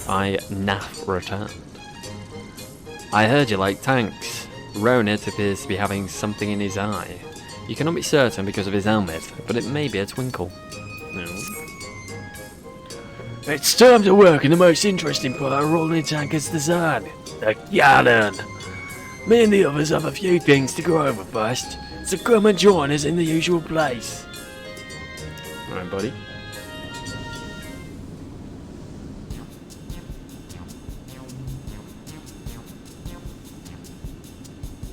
Nath returned. I heard you like tanks. Ronit appears to be having something in his eye. You cannot be certain because of his helmet, but it may be a twinkle. No. It's time to work in the most interesting part of rolling tanker's design, the cannon. Me and the others have a few things to go over first, so come and join us in the usual place. Alright, buddy.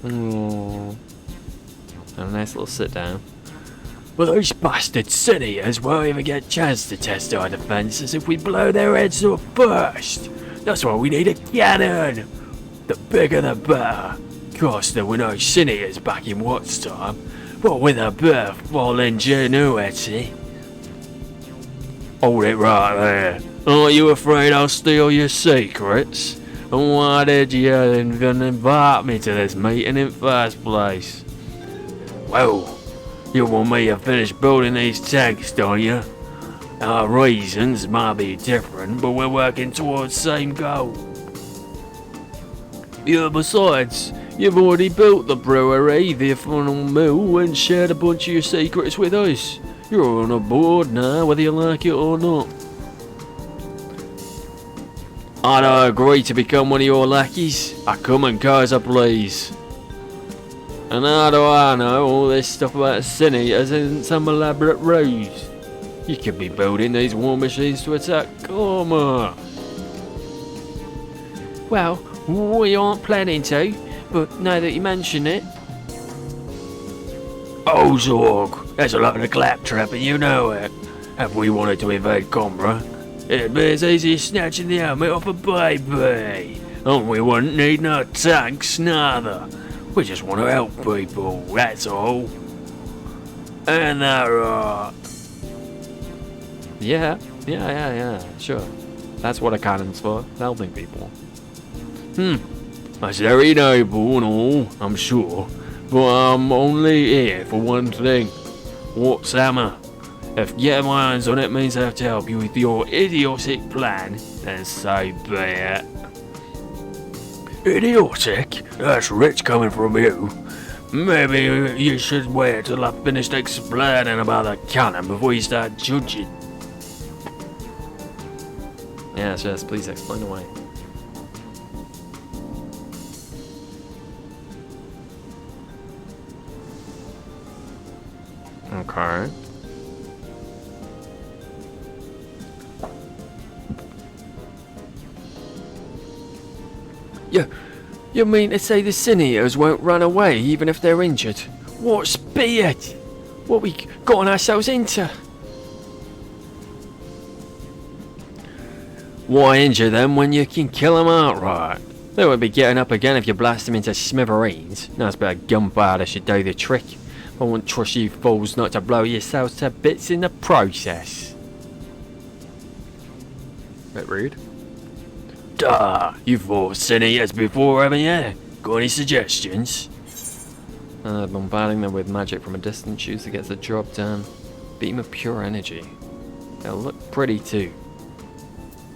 Oh, a nice little sit down. Well, those bastard sin-eaters won't even get a chance to test our defences if we blow their heads off first. That's why we need a cannon. The bigger the better. Of course, there were no sin-eaters back in Watt's time, but with a bit of full ingenuity. Hold it right there. Aren't you afraid I'll steal your secrets? And why did you even invite me to this meeting in first place? Well, you want me to finish building these tanks, don't you? Our reasons might be different, but we're working towards the same goal. Yeah, besides, you've already built the brewery, the ethanol mill, and shared a bunch of your secrets with us. You're on a board now, whether you like it or not. I don't agree to become one of your lackeys. I come and go as I please. And how do I know all this stuff about sin-eaters isn't some elaborate ruse? You could be building these war machines to attack Karma. Well, we aren't planning to, but now that you mention it. Oh, Zorg, there's a lot of claptrap and you know it. If we wanted to invade Combra, it'd be as easy as snatching the helmet off a baby. And we wouldn't need no tanks neither. We just want to help people, that's all. And that right? Yeah, sure. That's what a cannon's for, helping people. That's very noble and all, I'm sure. But I'm only here for one thing. What's hammer? If getting my hands on it means I have to help you with your idiotic plan, then so be it. Idiotic? That's rich coming from you. Maybe you should wait till I've finished explaining about the cannon before you start judging. Yes, please explain away. Okay. You mean to say the sin-eaters won't run away even if they're injured? What's be it? What we gotten ourselves into? Why injure them when you can kill them outright? They won't be getting up again if you blast them into smithereens. Nice bit of gunpowder should do the trick. I won't trust you fools not to blow yourselves to bits in the process. Bit rude. Duh, you've fought sin-eaters before, haven't you? Got any suggestions? Bombarding them with magic from a distance usually gets the job done. Beam of pure energy. They'll look pretty too.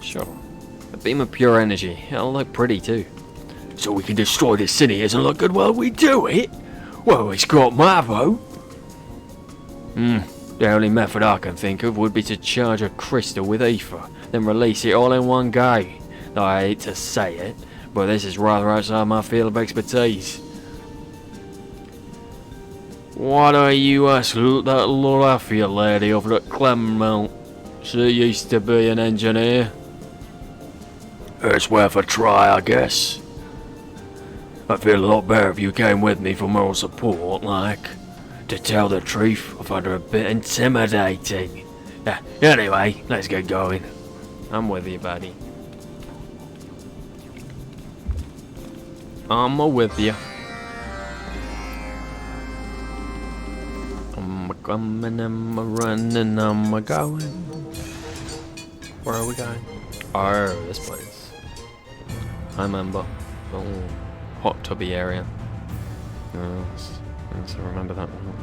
Sure. A beam of pure energy. It'll look pretty too. So we can destroy the sin-eaters and look good while we do it? Well, it's got my vote. The only method I can think of would be to charge a crystal with ether, then release it all in one go. Though I hate to say it, but this is rather outside my field of expertise. Why don't you ask that Laffia lady over at Clemmelt? She used to be an engineer. It's worth a try, I guess. I feel a lot better if you came with me for moral support, like. To tell the truth, I find her a bit intimidating. Anyway, let's get going. I'm with you, buddy. I'm with you. I'm coming, I'm running, I'm going. Where are we going? Oh, this place. I remember. Oh, hot tubby area. Yes, I remember that one.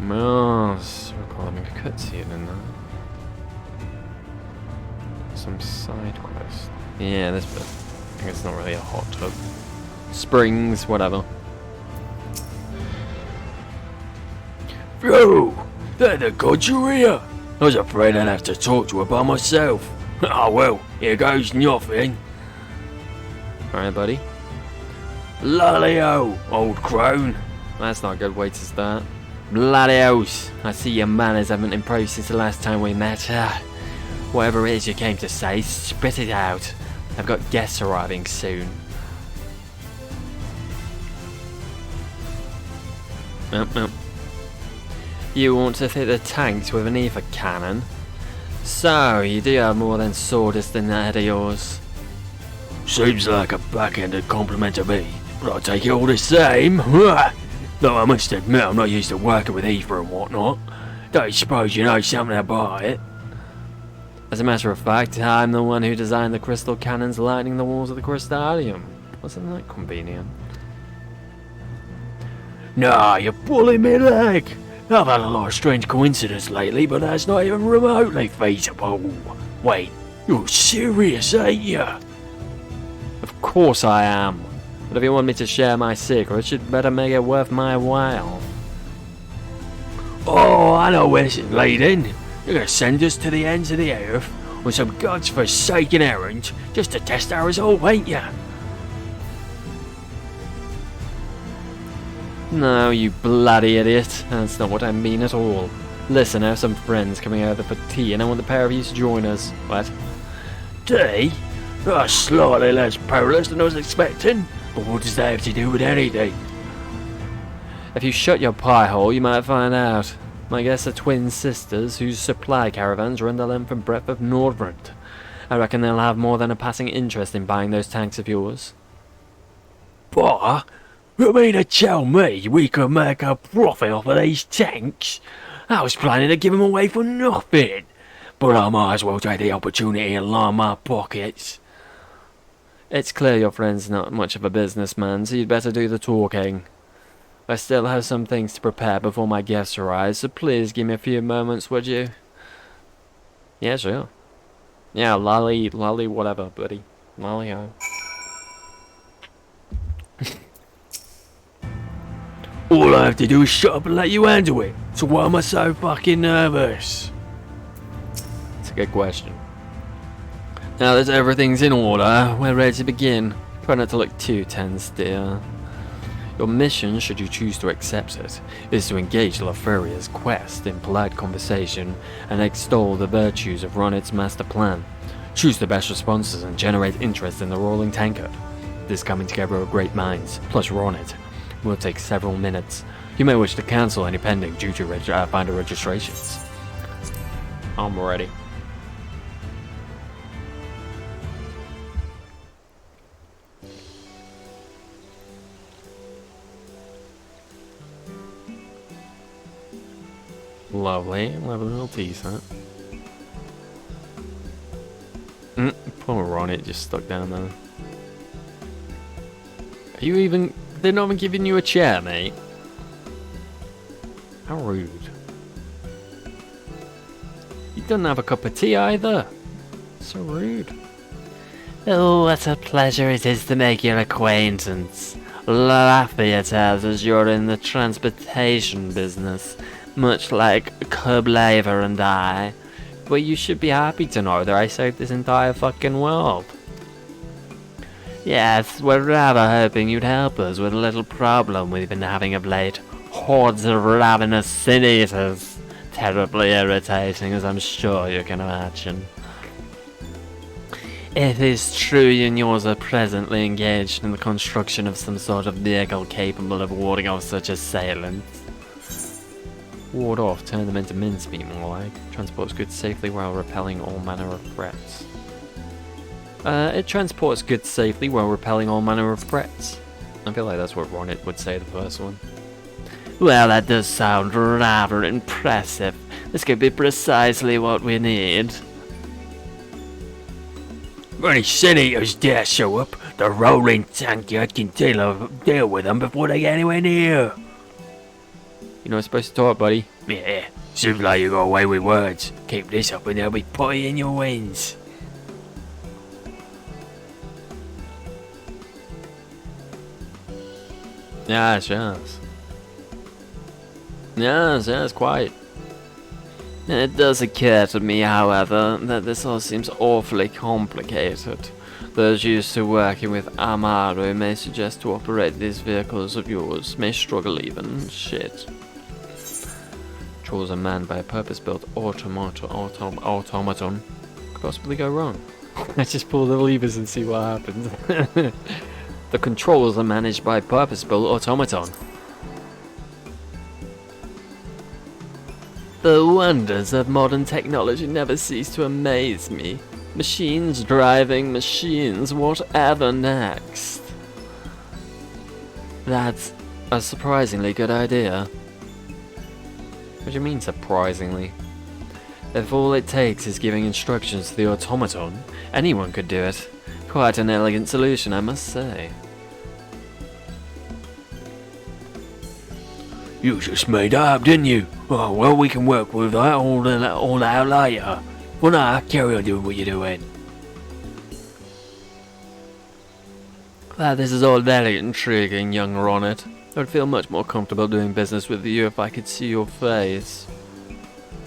Yes, recall having a cutscene in there. some side quest. Yeah, this bit. I think it's not really a hot tub. Springs, whatever. Phew! They're the gods you're here! I was afraid I'd have to talk to her by myself. Ah well, here goes nothing. Alright, buddy. Lolly-o, old crone. That's not a good way to start. Bloody house. I see your manners haven't improved since the last time we met. Whatever it is you came to say, spit it out. I've got guests arriving soon. You want to fit the tanks with an ether cannon? So, you do have more than sawdust in that head of yours. Seems like a backhanded compliment to me, but I'll take it all the same. Though I must admit I'm not used to working with ether and whatnot. Don't suppose you know something about it? As a matter of fact, I'm the one who designed the crystal cannons lining the walls of the crystalium. Wasn't that convenient? Nah, you're pulling me leg. I've had a lot of strange coincidences lately, but that's not even remotely feasible. Wait, you're serious, ain't ya? Of course I am. But if you want me to share my secrets, you'd better make it worth my while. Oh, I know where this is leading. You're gonna send us to the ends of the earth on some god's forsaken errand just to test our resolve, ain't ya? No, you bloody idiot. That's not what I mean at all. Listen, I have some friends coming over for tea and I want the pair of you to join us. What? Tea? That's slightly less perilous than I was expecting. But what does that have to do with anything? If you shut your pie hole, you might find out. My guests are twin sisters whose supply caravans run the length and breadth of Nordrund. I reckon they'll have more than a passing interest in buying those tanks of yours. Bah? You mean to tell me we could make a profit off of these tanks? I was planning to give them away for nothing. But I might as well take the opportunity and line my pockets. It's clear your friend's not much of a businessman, so you'd better do the talking. I still have some things to prepare before my guests arrive, so please give me a few moments, would you? Yeah, sure. Yeah, lolly, whatever, buddy. Lolly-o. All I have to do is shut up and let you handle it. So why am I so fucking nervous? It's a good question. Now that everything's in order, we're ready to begin. Try not to look too tense, dear. Your mission, should you choose to accept it, is to engage Lafuria's quest in polite conversation and extol the virtues of Ronit's master plan. Choose the best responses and generate interest in the rolling tankard. This coming together of great minds, plus Ronit, will take several minutes. You may wish to cancel any pending due to finder registrations. I'm ready. Lovely, we'll have a little tea set. Poor Ronit just stuck down there. Are you even... They're not even giving you a chair, mate. How rude. You don't have a cup of tea either. So rude. Oh, what a pleasure it is to make your acquaintance. Lafayette tells us you're in the transportation business, much like Kublaver and I. But you should be happy to know that I saved this entire fucking world. Yes, we're rather hoping you'd help us with a little problem we've been having of late. Hordes of ravenous sin-eaters. Terribly irritating, as I'm sure you can imagine. It is true you and yours are presently engaged in the construction of some sort of vehicle capable of warding off such assailants. Ward off, turn them into mincemeat more like. Transports goods safely while repelling all manner of threats. It transports goods safely while repelling all manner of threats. I feel like that's what Ronit would say the first one. Well, that does sound rather impressive. This could be precisely what we need. When any sin-eaters dare show up, the rolling tankard can deal with them before they get anywhere near. You're not supposed to talk, buddy. Yeah, seems like you got away with words. Keep this up and they'll be putty in your wings. Yes, yes. Yes, yes, quite. It does occur to me, however, that this all seems awfully complicated. Those used to working with Amaru may suggest to operate these vehicles of yours may struggle even. Shit. Controls are manned by a purpose-built automaton. Could possibly go wrong. Let's just pull the levers and see what happens. The controls are managed by a purpose-built automaton. The wonders of modern technology never cease to amaze me. Machines driving machines, whatever next? That's a surprisingly good idea. What do you mean, surprisingly? If all it takes is giving instructions to the automaton, anyone could do it. Quite an elegant solution, I must say. You just made that up, didn't you? Oh, well, we can work with that all out later. For now, carry on doing what you're doing. Well, this is all very intriguing, young Ronnet. I would feel much more comfortable doing business with you if I could see your face.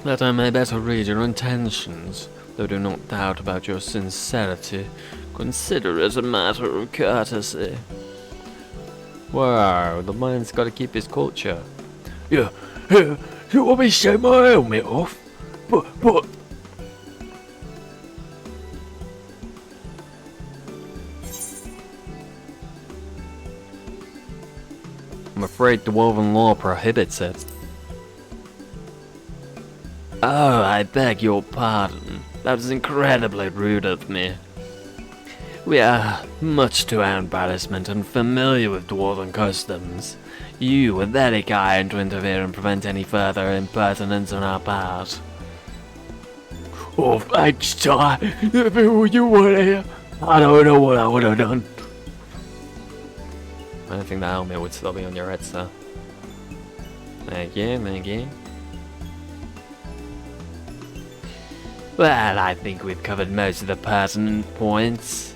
That I may better read your intentions, though do not doubt about your sincerity. Consider it a matter of courtesy. Wow, the man's got to keep his culture. Yeah, you want me to take my helmet off? But... I'm afraid Dwarven law prohibits it. Oh, I beg your pardon. That was incredibly rude of me. We are much to our embarrassment unfamiliar with Dwarven customs. You were very kind to interfere and prevent any further impertinence on our part. Oh, thanks, Ty. If you weren't here, I don't know what I would have done. I don't think the helmet would still be on your head, sir. Thank you, thank you. Well, I think we've covered most of the pertinent points.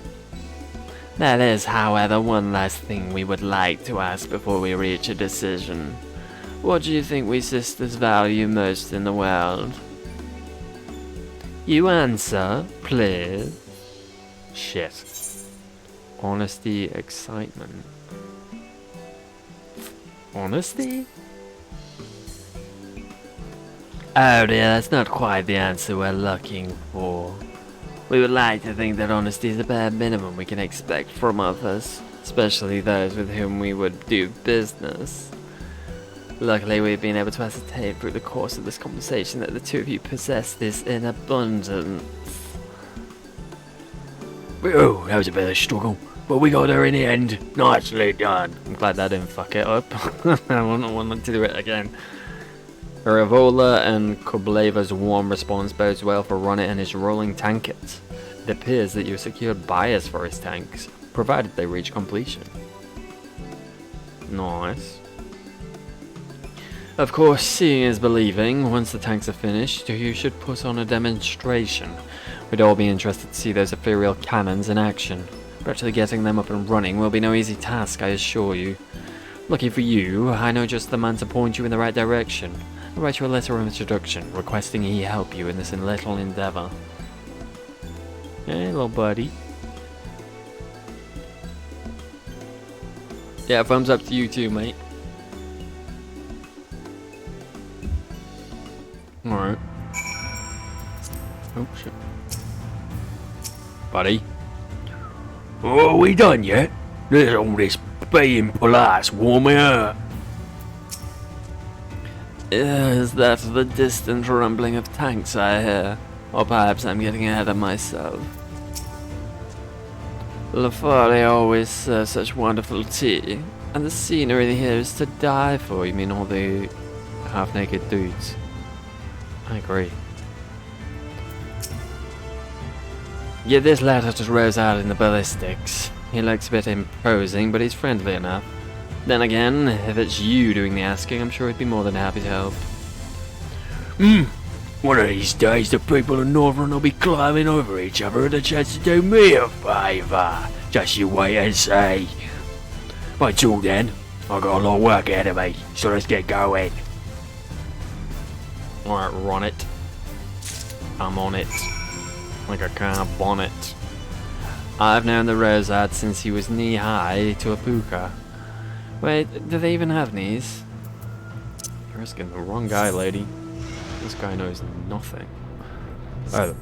There is, however, one last thing we would like to ask before we reach a decision. What do you think we sisters value most in the world? You answer, please. Shit. Honesty, excitement. Honesty? Oh dear, that's not quite the answer we're looking for. We would like to think that honesty is the bare minimum we can expect from others, especially those with whom we would do business. Luckily, we've been able to ascertain through the course of this conversation that the two of you possess this in abundance. Oh, that was a bit of a struggle, but we got there in the end. Nicely done. I'm glad that didn't fuck it up. I wouldn't want to do it again. Ravola and Kobleva's warm response bodes well for Ronnet and his rolling tankets. It appears that you secured buyers for his tanks, provided they reach completion. Nice. Of course, seeing is believing. Once the tanks are finished, you should put on a demonstration. We'd all be interested to see those ethereal cannons in action. But actually getting them up and running will be no easy task, I assure you. Lucky for you, I know just the man to point you in the right direction. I'll write you a letter of introduction, requesting he help you in this little endeavor. Hey, little buddy. Yeah, thumbs up to you too, mate. Alright. Oh, shit. Buddy. Oh, are we done yet? There's all this being polite warming up. Is that the distant rumbling of tanks I hear? Or perhaps I'm getting ahead of myself. Lafari always serves such wonderful tea, and the scenery here is to die for. You mean all the half-naked dudes? I agree. Yeah, this latter just rose out in the ballistics. He looks a bit imposing, but he's friendly enough. Then again, if it's you doing the asking, I'm sure he'd be more than happy to help. One of these days the people of Northern will be climbing over each other at the chance to do me a favour. Just you wait and see. Until then, I got a lot of work ahead of me, so let's get going. Alright, run it. I'm on it. Like a car bonnet. I've known the Rosad since he was knee-high to a puka. Wait, do they even have knees? You're asking the wrong guy, lady. This guy knows nothing. Oh,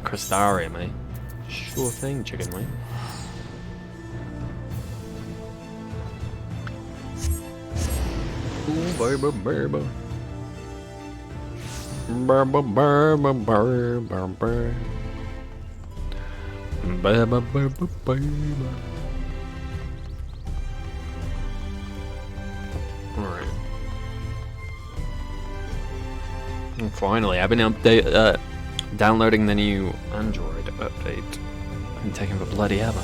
Crystarium, eh? Sure thing, chicken wing. Ooh, baby, baby. Baby, baby, baby, baby. Baby, baby, baby. Alright. And finally, I've been downloading the new Android update. I've been taking for bloody ever.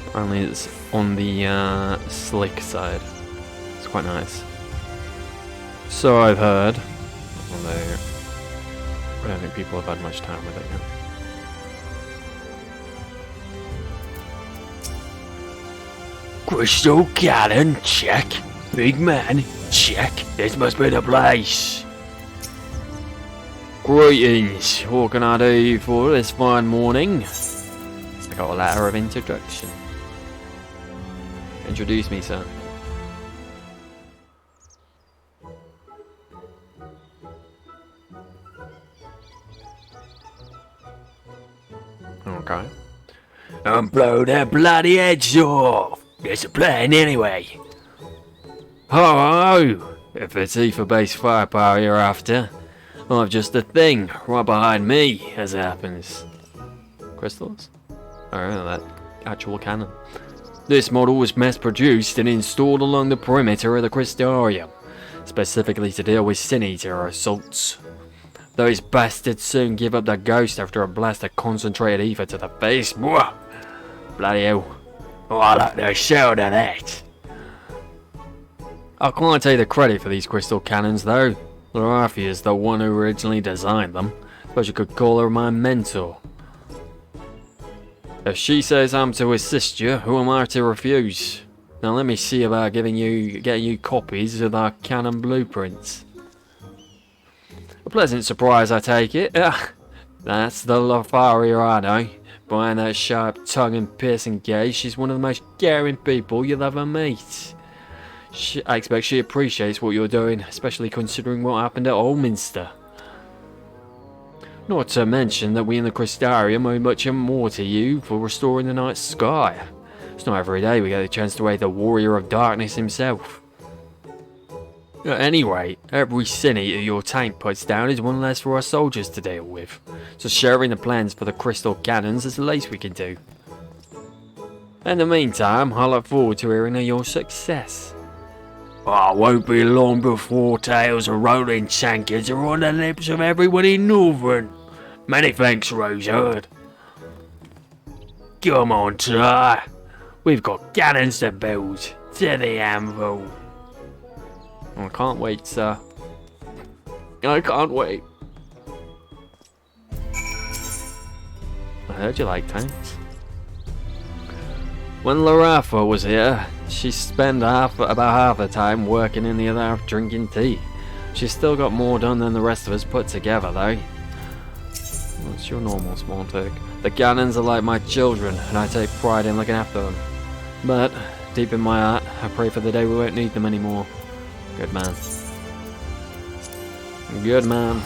Apparently it's on the slick side. It's quite nice. So I've heard. Although I don't think people have had much time with it yet. Crystal cannon, check. Big man, check. This must be the place. Greetings, what can I do for this fine morning? I got a letter of introduction. Introduce me, sir. Okay. And blow their bloody heads off. It's a plan anyway. Ho! If it's ether-based firepower you're after, I've just a thing right behind me, as it happens. Crystals? Oh, that actual cannon. This model was mass-produced and installed along the perimeter of the Crystarium, specifically to deal with Sin Eater assaults. Those bastards soon give up their ghost after a blast of concentrated ether to the face. Bwah! Bloody hell. Oh, I like the sound of that. I can't take the credit for these crystal cannons, though. Larafi is the one who originally designed them. Suppose you could call her my mentor. If she says I'm to assist you, who am I to refuse? Now let me see about getting you copies of our cannon blueprints. A pleasant surprise, I take it. That's the Lafaria I know. Behind that sharp tongue and piercing gaze, she's one of the most caring people you'll ever meet. I expect she appreciates what you're doing, especially considering what happened at Olminster. Not to mention that we in the Crystarium owe much more to you for restoring the night sky. It's not every day we get the chance to aid the Warrior of Darkness himself. At any rate, every Sin Eater your tank puts down is one less for our soldiers to deal with, so sharing the plans for the crystal cannons is the least we can do. In the meantime, I look forward to hearing of your success. Oh, it won't be long before tales of rolling tankards are on the lips of everyone in Northern. Many thanks, Roseherd. Come on, Ty. We've got cannons to build. To the anvil. I can't wait, sir. I can't wait. I heard you like tanks. When Larafa was here, she spent about half the time working and the other half drinking tea. She's still got more done than the rest of us put together, though. What's your normal small talk? The cannons are like my children, and I take pride in looking after them. But, deep in my heart, I pray for the day we won't need them anymore. Good man. Good man.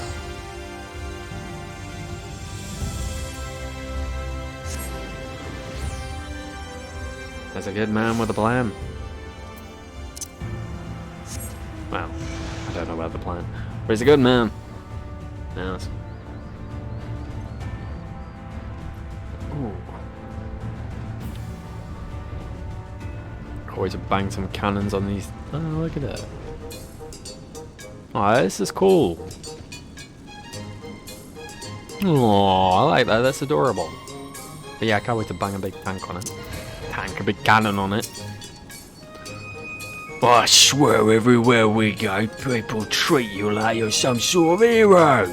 There's a good man with a plan. Well, I don't know about the plan, but he's a good man. Yes. Ooh. Always bang some cannons on these. Oh, look at that. Oh, this is cool. Oh, I like that. That's adorable. But yeah, I can't wait to bang a big tank on it. A big cannon on it. I swear everywhere we go, people treat you like you're some sort of hero.